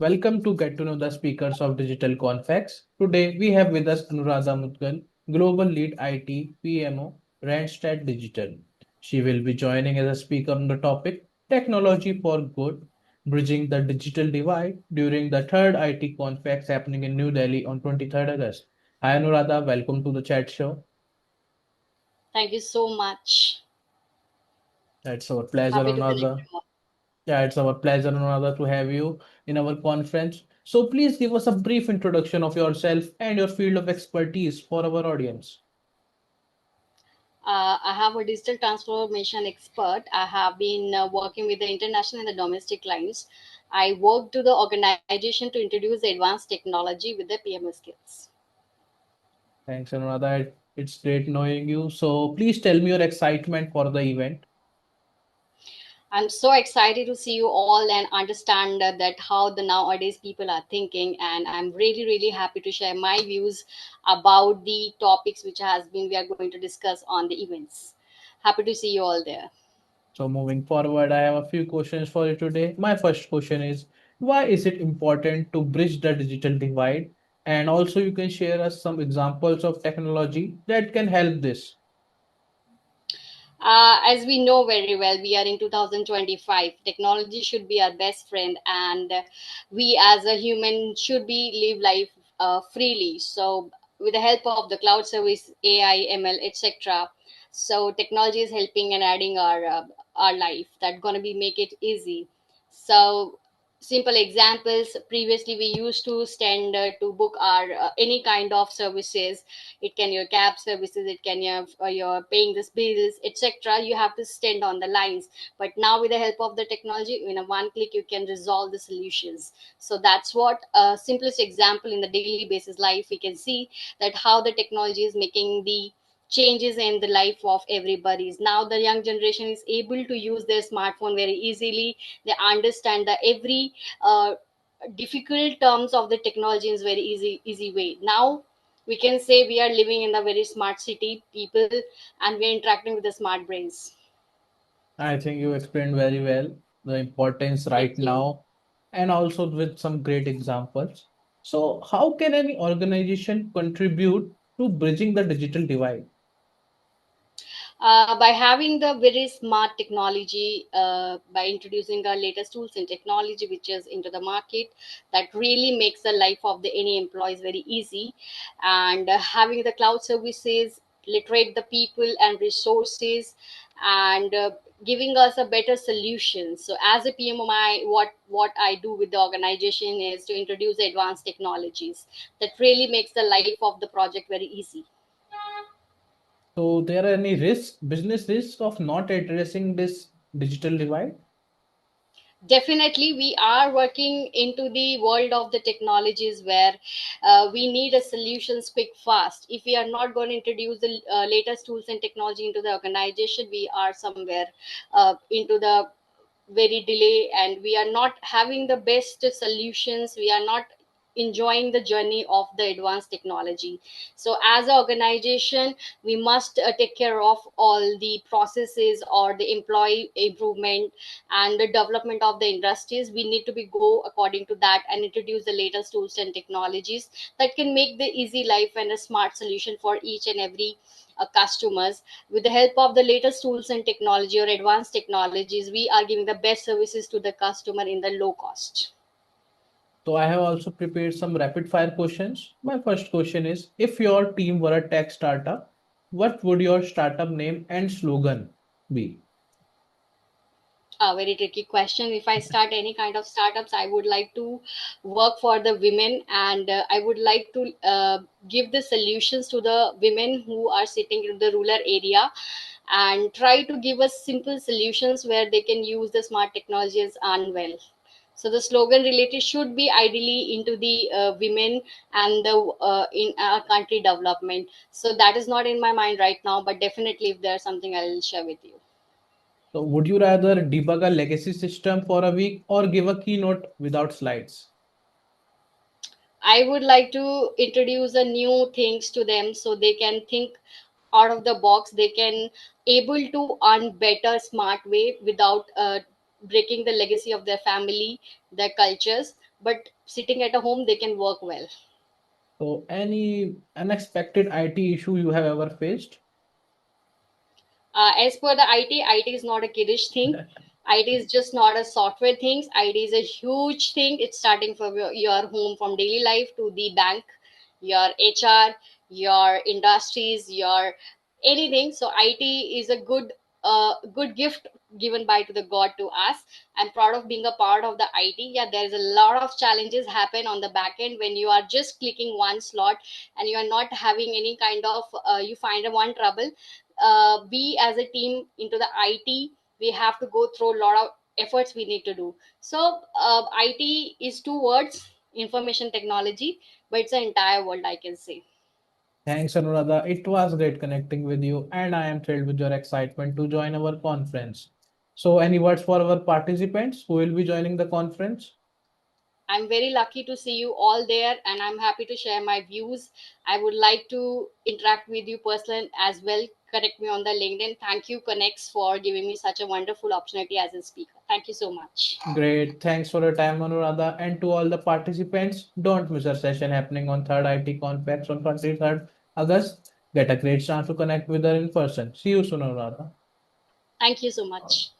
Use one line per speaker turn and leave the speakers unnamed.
Welcome to Get to Know the Speakers of Digital Confax. Today we have with us Anuradha Mudgal, Global Lead IT PMO, Randstad Digital. She will be joining as a speaker on the topic Technology for Good, Bridging the Digital Divide during the third IT Confax happening in New Delhi on 23rd August. Hi Anuradha, welcome to the chat show.
Thank you so much.
It's our pleasure,
Happy to connect
Anuradha.
you more.
Yeah, it's our pleasure, Anuradha, to have you in our conference. So please give us a brief introduction of yourself and your field of expertise for our audience.
I have a digital transformation expert. I have been working with the international and the domestic clients. I work to the organization to introduce advanced technology with the PMO skills.
Thanks, Anuradha. It's great knowing you. So please tell me your excitement for the event.
I'm so excited to see you all and understand that how the nowadays people are thinking, and I'm really happy to share my views about the topics which has been we are going to discuss on the events. Happy to see you all there.
So moving forward, I have a few questions for you today. My first question is, why is it important to bridge the digital divide? And also you can share us some examples of technology that can help this.
As we know very well, we are in 2025. Technology should be our best friend, and we as a human should be live life freely. So, with the help of the cloud service, AI, ML, etc. So, technology is helping and adding our life. That's gonna be make it easy. So, simple examples. Previously, we used to stand to book our any kind of services. It can your cab services, it can your paying this bills, etc. You have to stand on the lines, but now with the help of the technology, in a one click you can resolve the solutions. So that's what simplest example in the daily basis life we can see that how the technology is making the changes in the life of everybody's. Now the young generation is able to use their smartphone very easily. They understand the every difficult terms of the technology is very easy way. Now we can say we are living in a very smart city people, and we are interacting with the smart brains.
I think you explained very well the importance right
Thank you.
now and also with some great examples. So, how can any organization contribute to bridging the digital divide?
By having the very smart technology, by introducing our latest tools and technology which is into the market, that really makes the life of the any employees very easy. And having the cloud services literate the people and resources, and giving us a better solution. So as a PMO, what I do with the organization is to introduce advanced technologies that really makes the life of the project very easy.
So, there are any risks, business risks of not addressing this digital divide?
Definitely, we are working into the world of the technologies where we need a solutions quick, fast. If we are not going to introduce the latest tools and technology into the organization, we are somewhere into the very delay, and we are not having the best solutions. We are not enjoying the journey of the advanced technology. So as an organization, we must take care of all the processes or the employee improvement and the development of the industries. We need to be go according to that and introduce the latest tools and technologies that can make the easy life and a smart solution for each and every customers. With the help of the latest tools and technology or advanced technologies, we are giving the best services to the customer in the low cost.
So, I have also prepared some rapid fire questions. My first question is, if your team were a tech startup, what would your startup name and slogan be?
A very tricky question. If I start any kind of startups, I would like to work for the women, and I would like to give the solutions to the women who are sitting in the rural area, and try to give us simple solutions where they can use the smart technologies and well. So the slogan related should be ideally into the women and the in our country development. So that is not in my mind right now, but definitely if there's something, I'll share with you.
So, would you rather debug a legacy system for a week or give a keynote without slides?
I would like to introduce a new things to them so they can think out of the box. They can able to earn better smart way without breaking the legacy of their family, their cultures. but sitting at a home they can work well.
So, any unexpected IT issue you have ever faced?
As per the IT is not a kiddish thing. IT is just not a software thing. IT is a huge thing. It's starting from your home, from daily life to the bank, your HR, your industries, your anything. So IT is a good gift given by to the God to us. I'm proud of being a part of the IT. Yeah, there is a lot of challenges happen on the back end when you are just clicking one slot and you are not having any kind of you find a one trouble. We as a team into the IT, we have to go through a lot of efforts we need to do. So IT is two words, information technology, but it's an entire world, I can say.
Thanks, Anuradha. It was great connecting with you, and I am thrilled with your excitement to join our conference. So, any words for our participants who will be joining the conference?
I'm very lucky to see you all there, and I'm happy to share my views. I would like to interact with you personally as well. Connect me on the LinkedIn. Thank you, Connects, for giving me such a wonderful opportunity as a speaker. Thank you so much.
Great. Thanks for your time, Anuradha. And to all the participants, don't miss our session happening on 3rd IT Conference on 23rd August. Get a great chance to connect with her in person. See you soon, Anuradha.
Thank you so much.